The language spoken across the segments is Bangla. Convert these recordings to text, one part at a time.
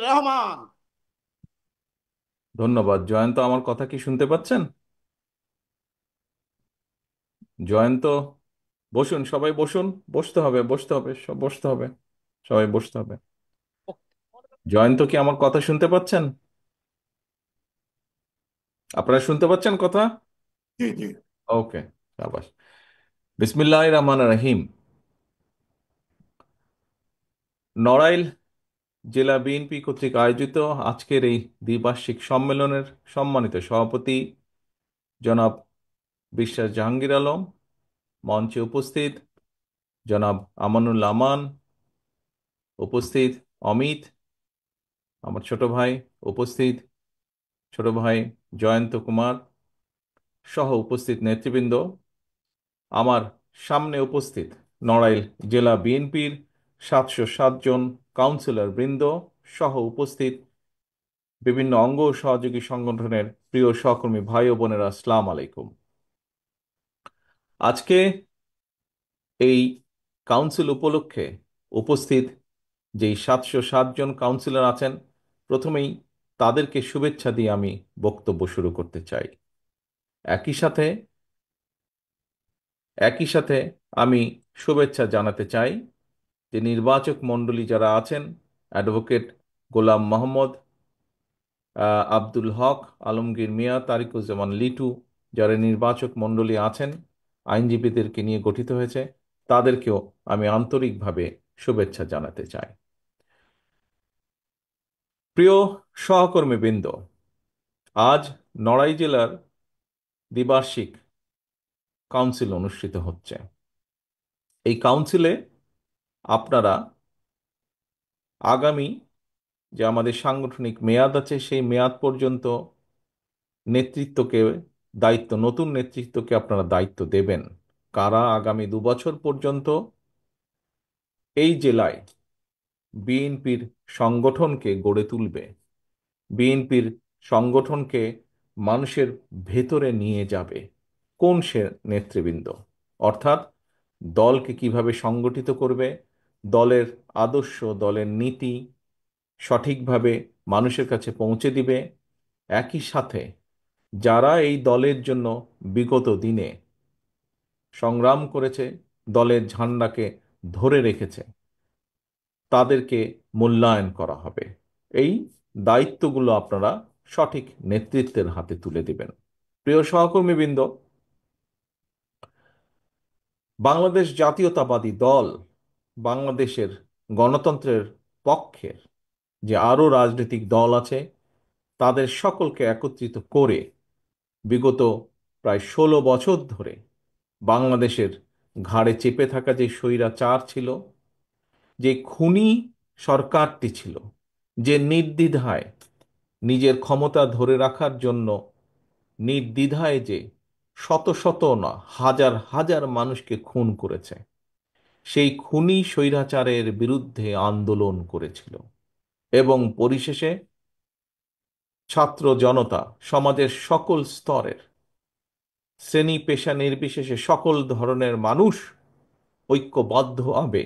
রহমান। ধন্যবাদ জয়ন্ত। আমার কথা কি শুনতে পাচ্ছেন? জয়ন্ত, বসুন, সবাই বসুন। বসতে হবে, বসতে হবে, সব বসতে হবে। সবাই বসতে হবে। জয়ন্ত, কি আমার কথা শুনতে পাচ্ছেন? আপনারা শুনতে পাচ্ছেন কথা? জি জি। ওকে, শাবাশ। বিসমিল্লাহির রহমানির রহিম। নড়াইল জেলা বিএনপি কর্তৃক আয়োজিত আজকের এই দ্বিবার্ষিক সম্মেলনের সম্মানিত সভাপতি জনাব বিশ্বাস জাহাঙ্গীর আলম, মঞ্চে উপস্থিত জনাব আমানুল্লাহ আমান, উপস্থিত অমিত, আমার ছোট ভাই, উপস্থিত ছোট ভাই জয়ন্ত কুমার, সহ উপস্থিত নেতৃবৃন্দ, আমার সামনে উপস্থিত নড়াইল জেলা বিএনপির 707 জন কাউন্সিলর বৃন্দ, সহ উপস্থিত বিভিন্ন অঙ্গ ও সহযোগী সংগঠনের প্রিয় সহকর্মী ভাই ও বোনেরা, আসসালামু আলাইকুম। আজকে এই কাউন্সিল উপলক্ষে উপস্থিত যেই 707 জন কাউন্সিলর আছেন, প্রথমেই তাদেরকে শুভেচ্ছা দিয়ে আমি বক্তব্য শুরু করতে চাই। একই সাথে একই সাথে আমি শুভেচ্ছা জানাতে চাই যে নির্বাচক মণ্ডলী যারা আছেন, অ্যাডভোকেট গোলাম মোহাম্মদ, আব্দুল হক, আলমগীর মিয়া, তারিকুজ্জামান লিটু, যারা নির্বাচক মণ্ডলী আছেন, আইনজীবীদেরকে নিয়ে গঠিত হয়েছে, তাদেরকেও আমি আন্তরিকভাবে শুভেচ্ছা জানাতে চাই। প্রিয় সহকর্মীবৃন্দ, আজ নড়াই জেলার দ্বিবার্ষিক কাউন্সিল অনুষ্ঠিত হচ্ছে। এই কাউন্সিলে আপনারা আগামী যে আমাদের সাংগঠনিক মেয়াদ আছে, সেই মেয়াদ পর্যন্ত নেতৃত্বকে নতুন নেতৃত্বকে আপনারা দায়িত্ব দেবেন। কারা আগামী 2 বছর পর্যন্ত এই জেলায় বিএনপির সংগঠনকে গড়ে তুলবে, বিএনপির সংগঠনকে মানুষের ভেতরে নিয়ে যাবে, কোন সে নেতৃবৃন্দ? অর্থাৎ দলকে কিভাবে সংগঠিত করবে, দলের আদর্শ, দলের নীতি সঠিকভাবে মানুষের কাছে পৌঁছে দিবে। একই সাথে যারা এই দলের জন্য বিগত দিনে সংগ্রাম করেছে, দলের ঝান্ডাকে ধরে রেখেছে, তাদেরকে মূল্যায়ন করা হবে। এই দায়িত্বগুলো আপনারা সঠিক নেতৃত্বের হাতে তুলে দিবেন। প্রিয় সহকর্মীবৃন্দ, বাংলাদেশ জাতীয়তাবাদী দল বাংলাদেশের গণতন্ত্রের পক্ষের যে আরও রাজনৈতিক দল আছে, তাদের সকলকে একত্রিত করে বিগত প্রায় 16 বছর ধরে বাংলাদেশের ঘাড়ে চেপে থাকা যে স্বৈরাচার ছিল, যে খুনি সরকারটি ছিল, যে নির্দ্বিধায় নিজের ক্ষমতা ধরে রাখার জন্য নির্দ্বিধায় যে শত শত না হাজার হাজার মানুষকে খুন করেছে, সেই খুনি স্বৈরাচারের বিরুদ্ধে আন্দোলন করেছিল এবং পরিশেষে ছাত্র জনতা, সমাজের সকল স্তরের, শ্রেণী পেশা নির্বিশেষে সকল ধরনের মানুষ ঐক্যবদ্ধভাবে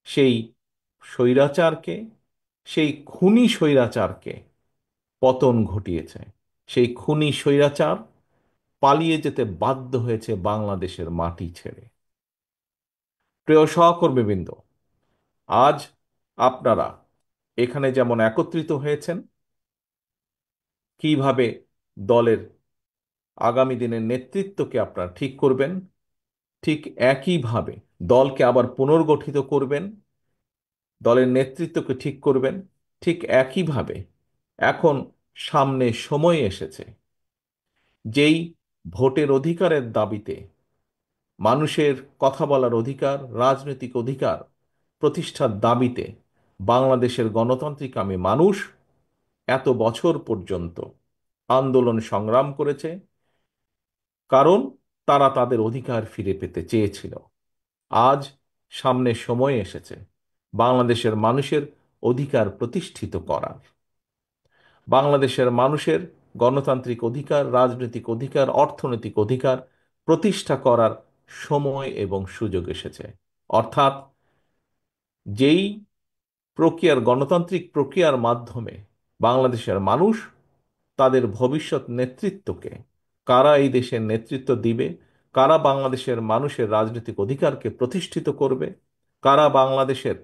সেই স্বৈরাচারকে, সেই খুনি স্বৈরাচারকে পতন ঘটিয়েছে। সেই খুনি স্বৈরাচার পালিয়ে যেতে বাধ্য হয়েছে বাংলাদেশের মাটি ছেড়ে। প্রিয় সহকর্মীবৃন্দ, আজ আপনারা এখানে যেমন একত্রিত হয়েছেন, কিভাবে দলের আগামী দিনের নেতৃত্বকে আপনারা ঠিক করবেন, ঠিক একইভাবে দলকে আবার পুনর্গঠিত করবেন, দলের নেতৃত্বকে ঠিক করবেন, ঠিক একইভাবে এখন সামনে সময় এসেছে যেই ভোটের অধিকারের দাবিতে, মানুষের কথা বলার অধিকার, রাজনৈতিক অধিকার প্রতিষ্ঠার দাবিতে বাংলাদেশের গণতান্ত্রিকামী মানুষ এত বছর পর্যন্ত আন্দোলন সংগ্রাম করেছে, কারণ তারা তাদের অধিকার ফিরে পেতে চেয়েছিল। আজ সামনে সময় এসেছে বাংলাদেশের মানুষের অধিকার প্রতিষ্ঠিত করার। বাংলাদেশের মানুষের গণতান্ত্রিক অধিকার, রাজনৈতিক অধিকার, অর্থনৈতিক অধিকার প্রতিষ্ঠা করার সময় এবং সুযোগ এসেছে। অর্থাৎ যেই গণতান্ত্রিক প্রক্রিয়ার মাধ্যমে বাংলাদেশের মানুষ তাদের ভবিষ্যৎ নেতৃত্বকে, কারা এই দেশের নেতৃত্ব দিবে, কারা বাংলাদেশের মানুষের রাজনৈতিক অধিকারকে প্রতিষ্ঠিত করবে, কারা বাংলাদেশের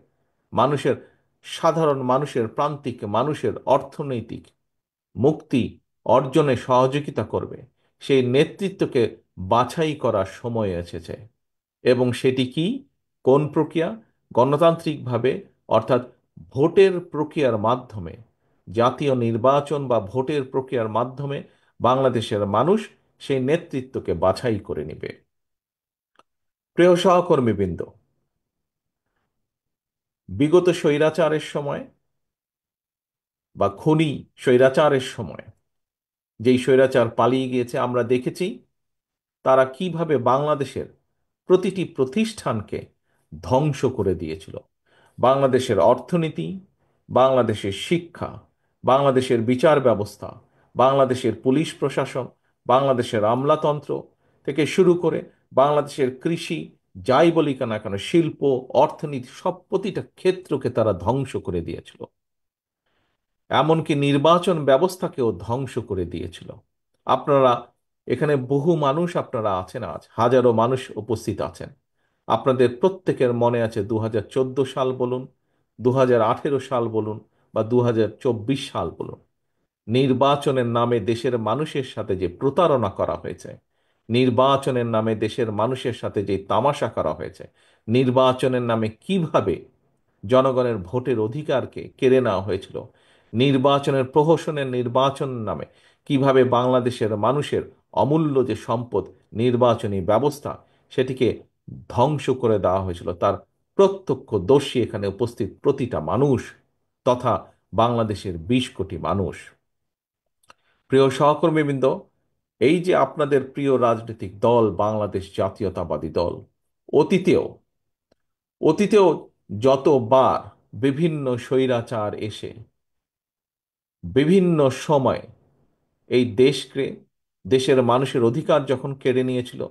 মানুষের, সাধারণ মানুষের, প্রান্তিক মানুষের অর্থনৈতিক মুক্তি অর্জনে সহযোগিতা করবে, সেই নেতৃত্বকে বাছাই করার সময় এসেছে। এবং সেটি কি, কোন প্রক্রিয়া? গণতান্ত্রিকভাবে, অর্থাৎ ভোটের প্রক্রিয়ার মাধ্যমে, জাতীয় নির্বাচন বা ভোটের প্রক্রিয়ার মাধ্যমে বাংলাদেশের মানুষ সেই নেতৃত্বকে বাছাই করে নেবে। প্রিয় সহকর্মীবৃন্দ, বিগত স্বৈরাচারের সময় বা খুনি স্বৈরাচারের সময়, যেই স্বৈরাচার পালিয়ে গিয়েছে, আমরা দেখেছি তারা কিভাবে বাংলাদেশের প্রতিটি প্রতিষ্ঠানকে ধ্বংস করে দিয়েছিল। বাংলাদেশের অর্থনীতি, বাংলাদেশের শিক্ষা, বাংলাদেশের বিচার ব্যবস্থা, বাংলাদেশের পুলিশ প্রশাসন, বাংলাদেশের আমলাতন্ত্র থেকে শুরু করে বাংলাদেশের কৃষি, যাই বলি না কেন, শিল্প, অর্থনীতি, সব প্রতিটা ক্ষেত্রকে তারা ধ্বংস করে দিয়েছিল। এমনকি নির্বাচন ব্যবস্থাকেও ধ্বংস করে দিয়েছিল। আপনারা এখানে বহু মানুষ আপনারা আছেন, আজ হাজারো মানুষ উপস্থিত আছেন। আপনাদের প্রত্যেকের মনে আছে 2014 সাল বলুন, 2018 সাল বলুন, বা 2024 সাল বলুন, নির্বাচনের নামে দেশের মানুষের সাথে যে প্রতারণা করা হয়েছে, নির্বাচনের নামে দেশের মানুষের সাথে যে তামাশা করা হয়েছে, নির্বাচনের নামে কিভাবে জনগণের ভোটের অধিকারকে কেড়ে নেওয়া হয়েছিল, নির্বাচনের প্রহসনের নির্বাচন নামে কিভাবে বাংলাদেশের মানুষের অমূল্য যে সম্পদ নির্বাচনী ব্যবস্থা, সেটিকে ধ্বংস করে দেওয়া হয়েছিল, তার প্রত্যক্ষ দোষী এখানে উপস্থিত প্রতিটা মানুষ, তথা বাংলাদেশের 20 কোটি মানুষ। প্রিয় সহকর্মীবৃন্দ, এই যে আপনাদের প্রিয় রাজনৈতিক দল বাংলাদেশ জাতীয়তাবাদী দল, অতীতেও অতীতেও যতবার বিভিন্ন স্বৈরাচার এসে বিভিন্ন সময় এই দেশকে, দেশের মানুষের অধিকার যখন কেড়ে নিয়েছিল,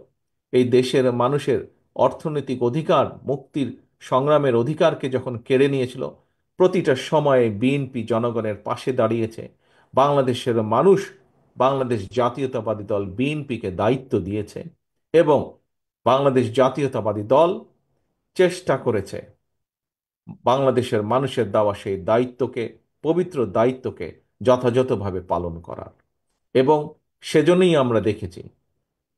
এই দেশের মানুষের অর্থনৈতিক অধিকার, মুক্তির সংগ্রামের অধিকারকে যখন কেড়ে নিয়েছিল, প্রতিটা সময়ে বিএনপি জনগণের পাশে দাঁড়িয়েছে। বাংলাদেশের মানুষ বাংলাদেশ জাতীয়তাবাদী দল বিএনপিকে দায়িত্ব দিয়েছে, এবং বাংলাদেশ জাতীয়তাবাদী দল চেষ্টা করেছে বাংলাদেশের মানুষের দেওয়া সেই দায়িত্বকে, পবিত্র দায়িত্বকে যথাযথভাবে পালন করার। এবং সেজন্যই আমরা দেখেছি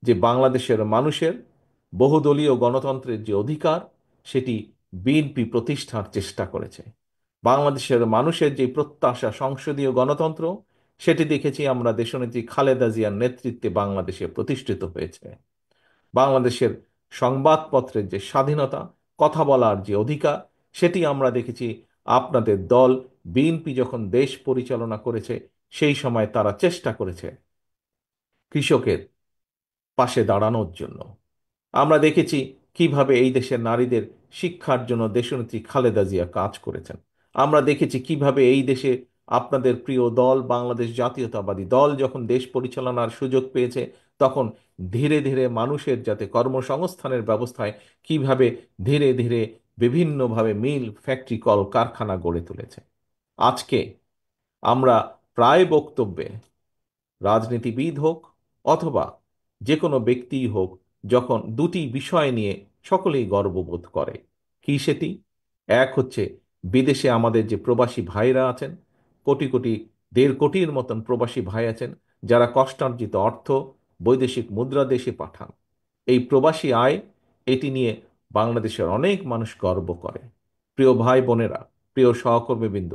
যে বাংলাদেশের মানুষের বহুদলীয় গণতন্ত্রের যে অধিকার, সেটি বিএনপি প্রতিষ্ঠার চেষ্টা করেছে। বাংলাদেশের মানুষের যে প্রত্যাশা সংসদীয় গণতন্ত্র, সেটি দেখেছি আমরা দেশনেত্রী খালেদা জিয়ার নেতৃত্বে বাংলাদেশে প্রতিষ্ঠিত হয়েছে। বাংলাদেশের সংবাদপত্রের যে স্বাধীনতা, কথা বলার যে অধিকার, সেটি আমরা দেখেছি আপনাদের দল বিএনপি যখন দেশ পরিচালনা করেছে, সেই সময় তারা চেষ্টা করেছে কৃষকের পাশে দাঁড়ানোর জন্য। আমরা দেখেছি কিভাবে এই দেশের নারীদের শিক্ষার জন্য দেশনেত্রী খালেদা জিয়া কাজ করেছেন। আমরা দেখেছি কিভাবে এই দেশে আপনাদের প্রিয় দল বাংলাদেশ জাতীয়তাবাদী দল যখন দেশ পরিচালনার সুযোগ পেয়েছে, তখন ধীরে ধীরে মানুষের যাতে কর্মসংস্থানের ব্যবস্থায় কিভাবে ধীরে ধীরে বিভিন্নভাবে মিল, ফ্যাক্টরি, কল কারখানা গড়ে তুলেছে। আজকে আমরা প্রায় বক্তব্যে, রাজনীতিবিদ হোক অথবা যে কোনো ব্যক্তিই হোক, যখন দুটি বিষয় নিয়ে সকলেই গর্ববোধ করে। কি সেটি? এক হচ্ছে বিদেশে আমাদের যে প্রবাসী ভাইরা আছেন, কোটি কোটি, 1.5 কোটির মতন প্রবাসী ভাই আছেন, যারা কষ্টার্জিত অর্থ বৈদেশিক মুদ্রা দেশে পাঠান। এই প্রবাসী আয়, এটি নিয়ে বাংলাদেশের অনেক মানুষ গর্ব করে। প্রিয় ভাই বোনেরা, প্রিয় সহকর্মীবৃন্দ,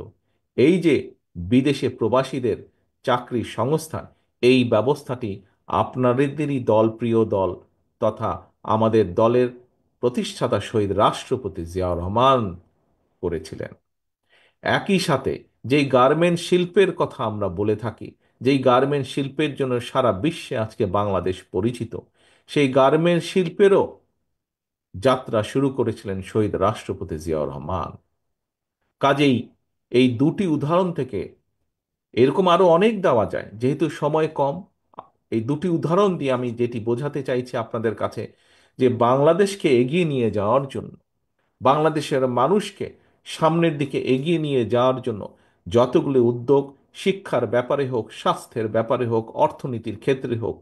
এই যে বিদেশে প্রবাসীদের চাকরির সংস্থান, এই ব্যবস্থাটি আপনাদেরই দল, প্রিয় দল তথা আমাদের দলের প্রতিষ্ঠাতা শহীদ রাষ্ট্রপতি জিয়াউর রহমান করেছিলেন। একই সাথে যেই গার্মেন্ট শিল্পের কথা আমরা বলে থাকি, যেই গার্মেন্ট শিল্পের জন্য সারা বিশ্বে আজকে বাংলাদেশ পরিচিত, সেই গার্মেন্ট শিল্পেরও যাত্রা শুরু করেছিলেন শহীদ রাষ্ট্রপতি জিয়াউর রহমান। কাজেই এই দুটি উদাহরণ থেকে, এরকম আরো অনেক দেওয়া যায়, যেহেতু সময় কম, এই দুটি উদাহরণ দিয়ে আমি যেটি বোঝাতে চাইছি আপনাদের কাছে, যে বাংলাদেশকে এগিয়ে নিয়ে যাওয়ার জন্য, বাংলাদেশের মানুষকে সামনের দিকে এগিয়ে নিয়ে যাওয়ার জন্য যতগুলো উদ্যোগ, শিক্ষার ব্যাপারে হোক, স্বাস্থ্যের ব্যাপারে হোক, অর্থনীতির ক্ষেত্রে হোক,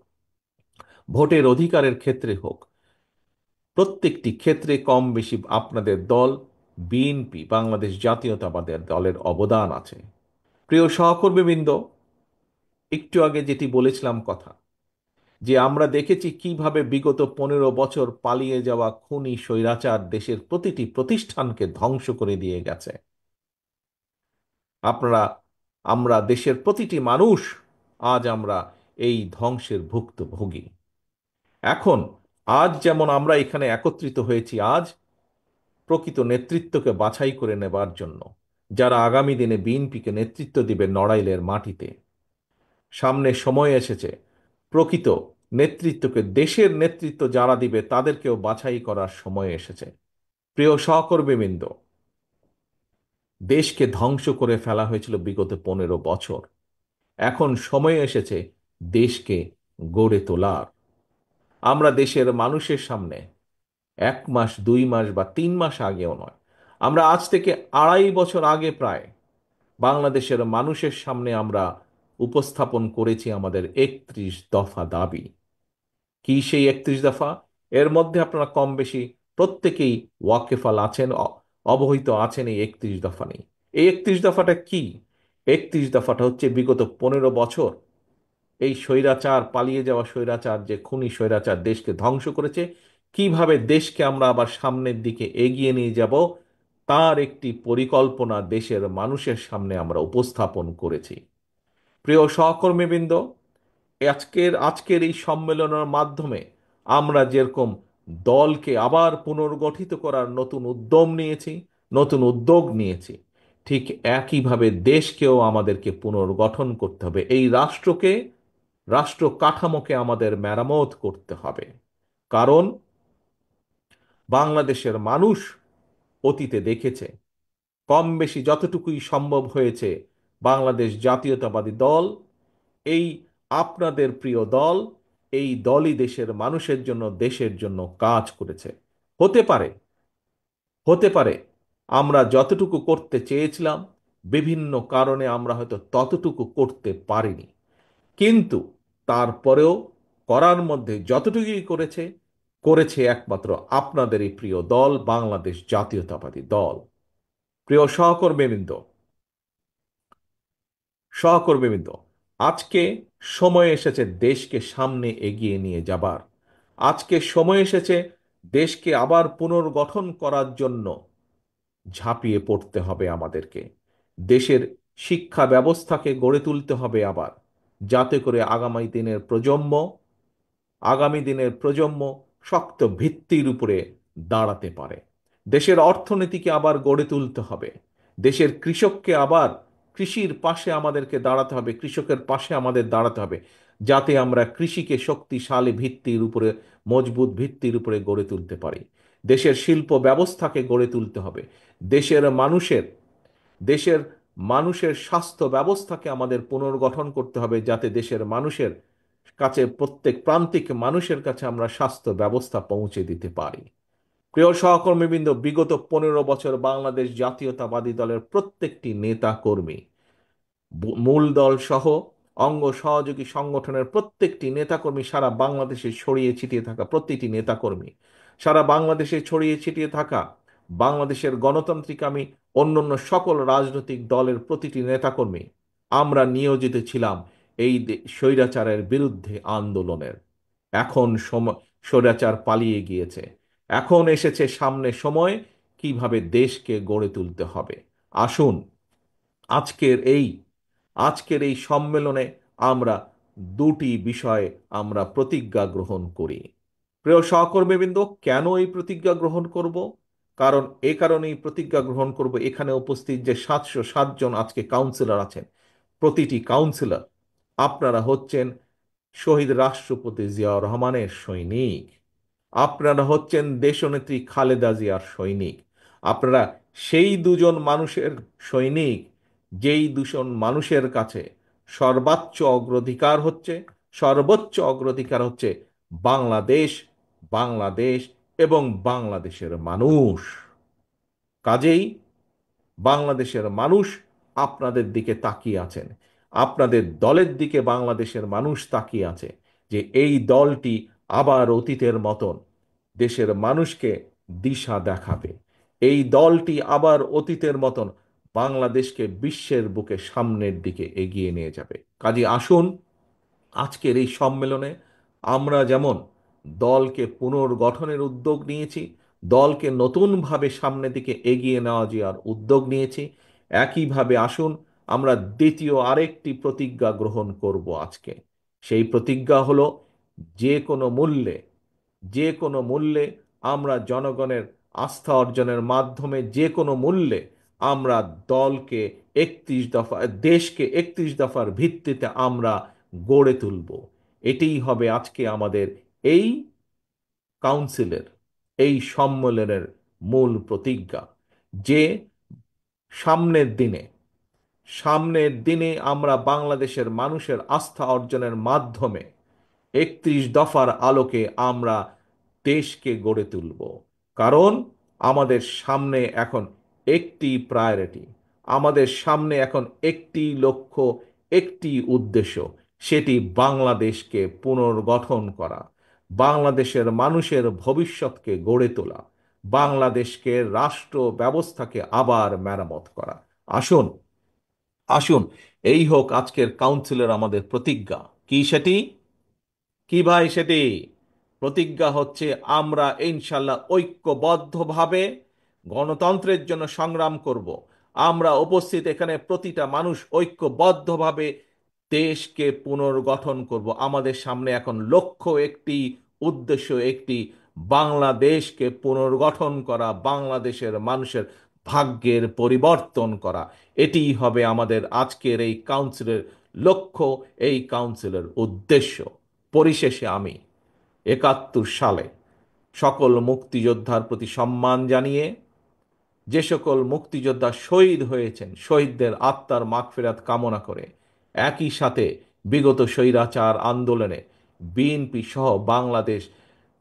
ভোটের অধিকারের ক্ষেত্রে হোক, প্রত্যেকটি ক্ষেত্রে কম বেশি আপনাদের দল বিএনপি, বাংলাদেশ জাতীয়তাবাদী দলের অবদান আছে। প্রিয় সহকর্মীবৃন্দ, একটু আগে যেটি বলেছিলাম কথা, যে আমরা দেখেছি কিভাবে বিগত 15 বছর পালিয়ে যাওয়া খুনি স্বৈরাচার দেশের প্রতিটি প্রতিষ্ঠানকে ধ্বংস করে দিয়ে গেছে। আপনারা, আমরা দেশের প্রতিটি মানুষ আজ আমরা এই ধ্বংসের ভুক্তভোগী। এখন আজ যেমন আমরা এখানে একত্রিত হয়েছি আজ প্রকৃত নেতৃত্বকে বাছাই করে নেবার জন্য, যারা আগামী দিনে বিএনপিকে নেতৃত্ব দিবে নড়াইলের মাটিতে। সামনে সময় এসেছে প্রকৃত নেতৃত্বকে, দেশের নেতৃত্ব যারা দিবে তাদেরকেও বাছাই করার সময় এসেছে। প্রিয় সহকর্মীবৃন্দ, দেশকে ধ্বংস করে ফেলা হয়েছিল বিগত 15 বছর। এখন সময় এসেছে দেশকে গড়ে তোলার। আমরা দেশের মানুষের সামনে 1 মাস, 2 মাস বা 3 মাস আগেও নয়, আমরা আজ থেকে 2.5 বছর আগে প্রায় বাংলাদেশের মানুষের সামনে আমরা উপস্থাপন করেছি আমাদের 31 দফা দাবি। কি সেই 31 দফা? এর মধ্যে আপনারা কম বেশি প্রত্যেকেই ওয়াকেফাল আছেন, অবহিত আছেন এই 31 দফা নেই। এই 31 দফাটা কি? 31 দফাটা হচ্ছে বিগত 15 বছর এই স্বৈরাচার, পালিয়ে যাওয়া স্বৈরাচার, যে খুনি স্বৈরাচার দেশকে ধ্বংস করেছে, কিভাবে দেশকে আমরা আবার সামনের দিকে এগিয়ে নিয়ে যাব তার একটি পরিকল্পনা দেশের মানুষের সামনে আমরা উপস্থাপন করেছি। প্রিয় সহকর্মীবৃন্দ, আজকের আজকের এই সম্মেলনের মাধ্যমে আমরা যেরকম দলকে আবার পুনর্গঠিত করার নতুন উদ্যম নিয়েছি, নতুন উদ্যোগ নিয়েছি, ঠিক একইভাবে দেশকেও আমাদেরকে পুনর্গঠন করতে হবে। এই রাষ্ট্রকে, রাষ্ট্র কাঠামোকে আমাদের মেরামত করতে হবে। কারণ বাংলাদেশের মানুষ অতীতে দেখেছে, কম বেশি যতটুকুই সম্ভব হয়েছে বাংলাদেশ জাতীয়তাবাদী দল, এই আপনাদের প্রিয় দল, এই দলই দেশের মানুষের জন্য, দেশের জন্য কাজ করেছে। হতে পারে, হতে পারে আমরা যতটুকু করতে চেয়েছিলাম বিভিন্ন কারণে আমরা হয়তো ততটুকু করতে পারিনি, কিন্তু তারপরেও করার মধ্যে যতটুকুই করেছে, করেছে একমাত্র আপনাদের এই প্রিয় দল বাংলাদেশ জাতীয়তাবাদী দল। প্রিয় সহকর্মীবৃন্দ, সহকর্মীবৃন্দ, আজকে সময় এসেছে দেশকে সামনে এগিয়ে নিয়ে যাবার। আজকে সময় এসেছে দেশকে আবার পুনর্গঠন করার জন্য ঝাঁপিয়ে পড়তে হবে আমাদেরকে। দেশের শিক্ষা ব্যবস্থাকে গড়ে তুলতে হবে আবার, যাতে করে আগামী দিনের প্রজন্ম শক্ত ভিত্তির উপরে দাঁড়াতে পারে। দেশের অর্থনীতিকে আবার গড়ে তুলতে হবে। দেশের কৃষককে আবার, কৃষির পাশে আমাদেরকে দাঁড়াতে হবে, কৃষকের পাশে আমাদের দাঁড়াতে হবে, যাতে আমরা কৃষিকে শক্তিশালী ভিত্তির উপরে, মজবুত ভিত্তির উপরে গড়ে তুলতে পারি। দেশের শিল্প ব্যবস্থাকে গড়ে তুলতে হবে। দেশের মানুষের দেশের মানুষের স্বাস্থ্য ব্যবস্থাকে আমাদের পুনর্গঠন করতে হবে, যাতে দেশের মানুষের কাছে, প্রত্যেক প্রান্তিক মানুষের কাছে আমরা স্বাস্থ্য ব্যবস্থা পৌঁছে দিতে পারি। প্রিয় সহকর্মীবৃন্দ, বিগত 15 বছর বাংলাদেশ জাতীয়তাবাদী দলের প্রত্যেকটি নেতা কর্মী, মূল দল সহ অঙ্গ সহযোগী সংগঠনের প্রত্যেকটি নেতাকর্মী, সারা বাংলাদেশে ছড়িয়ে ছিটিয়ে থাকা প্রতিটি নেতাকর্মী, সারা বাংলাদেশে ছড়িয়ে ছিটিয়ে থাকা বাংলাদেশের গণতান্ত্রিকামী অন্যান্য সকল রাজনৈতিক দলের প্রতিটি নেতাকর্মী, আমরা নিয়োজিত ছিলাম এই স্বৈরাচারের বিরুদ্ধে আন্দোলনের। এখন সময়, স্বৈরাচার পালিয়ে গিয়েছে। এখন এসেছে সামনে সময় কিভাবে দেশকে গড়ে তুলতে হবে। আসুন আজকের এই আজকের এই সম্মেলনে আমরা দুটি বিষয়ে আমরা প্রতিজ্ঞা গ্রহণ করি। প্রিয় সহকর্মীবৃন্দ, কেন এই প্রতিজ্ঞা গ্রহণ করব? কারণ এ কারণেই প্রতিজ্ঞা গ্রহণ করব, এখানে উপস্থিত যে 707 জন আজকে কাউন্সিলর আছেন, প্রতিটি কাউন্সিলর আপনারা হচ্ছেন শহীদ রাষ্ট্রপতি জিয়াউর রহমানের সৈনিক। আপনারা হচ্ছেন দেশনেত্রী খালেদা জিয়ার সৈনিক। আপনারা সেই দুজন মানুষের সৈনিক, যেই দুজন মানুষের কাছে সর্বোচ্চ অগ্রাধিকার হচ্ছে, সর্বোচ্চ অগ্রাধিকার হচ্ছে বাংলাদেশ, বাংলাদেশ এবং বাংলাদেশের মানুষ। কাজেই বাংলাদেশের মানুষ আপনাদের দিকে তাকিয়ে আছেন, আপনাদের দলের দিকে বাংলাদেশের মানুষ তাকিয়ে আছে, যে এই দলটি আবার অতীতের মতন দেশের মানুষকে দিশা দেখাবে, এই দলটি আবার অতীতের মতন বাংলাদেশকে বিশ্বের বুকে সামনের দিকে এগিয়ে নিয়ে যাবে। কাজে আসুন, আজকের এই সম্মেলনে আমরা যেমন দলকে পুনর্গঠনের উদ্যোগ নিয়েছি, দলকে নতুনভাবে সামনের দিকে এগিয়ে নেওয়া যাওয়ার উদ্যোগ নিয়েছি, একইভাবে আসুন আমরা দ্বিতীয় আরেকটি প্রতিজ্ঞা গ্রহণ করব আজকে। সেই প্রতিজ্ঞা হলো, যে কোনো মূল্যে, যে কোনো মূল্যে আমরা জনগণের আস্থা অর্জনের মাধ্যমে যে কোনো মূল্যে আমরা দলকে 31 দফা, দেশকে 31 দফার ভিত্তিতে আমরা গড়ে তুলব। এটিই হবে আজকে আমাদের এই কাউন্সিলের, এই সম্মেলনের মূল প্রতিজ্ঞা, যে সামনের দিনে, সামনের দিনে আমরা বাংলাদেশের মানুষের আস্থা অর্জনের মাধ্যমে 31 দফার আলোকে আমরা দেশকে গড়ে তুলব। কারণ আমাদের সামনে এখন একটি প্রায়োরিটি, আমাদের সামনে এখন একটি লক্ষ্য, একটি উদ্দেশ্য, সেটি বাংলাদেশকে পুনর্গঠন করা, বাংলাদেশের মানুষের ভবিষ্যৎকে গড়ে তোলা, বাংলাদেশকে রাষ্ট্র ব্যবস্থাকে আবার মেরামত করা। আসুন, আসুন, এই হোক আজকের কাউন্সিলের আমাদের প্রতিজ্ঞা। কি সেটি? কি ভাই সেটি? প্রতিজ্ঞা হচ্ছে, আমরা ইনশাল্লাহ ঐক্যবদ্ধভাবে গণতন্ত্রের জন্য সংগ্রাম করব। আমরা উপস্থিত এখানে প্রতিটা মানুষ ঐক্যবদ্ধভাবে দেশকে পুনর্গঠন করব। আমাদের সামনে এখন লক্ষ্য একটি, উদ্দেশ্য একটি, বাংলাদেশকে পুনর্গঠন করা, বাংলাদেশের মানুষের ভাগ্যের পরিবর্তন করা। এটিই হবে আমাদের আজকের এই কাউন্সিলের লক্ষ্য, এই কাউন্সিলের উদ্দেশ্য। পরিশেষে আমি 71 সালে সকল মুক্তিযোদ্ধার প্রতি সম্মান জানিয়ে, যে সকল মুক্তিযোদ্ধা শহীদ হয়েছেন, শহীদদের আত্মার মাগফিরাত কামনা করে, একই সাথে বিগত স্বৈরাচার আন্দোলনে বিএনপি সহ বাংলাদেশ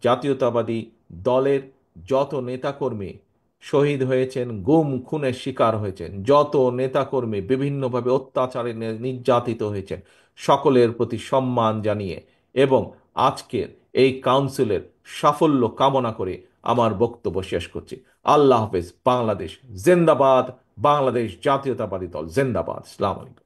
জাতীয়তাবাদী দলের যত নেতাকর্মী শহীদ হয়েছেন, গুম খুনের শিকার হয়েছেন, যত নেতাকর্মী বিভিন্নভাবে অত্যাচারে নির্যাতিত হয়েছেন, সকলের প্রতি সম্মান জানিয়ে এবং আজকের এই কাউন্সিলের সাফল্য কামনা করে আমার বক্তব্য শেষ করছি। আল্লাহ হাফেজ। বাংলাদেশ জিন্দাবাদ। বাংলাদেশ জাতীয়তাবাদী দল জিন্দাবাদ। আসসালামু আলাইকুম।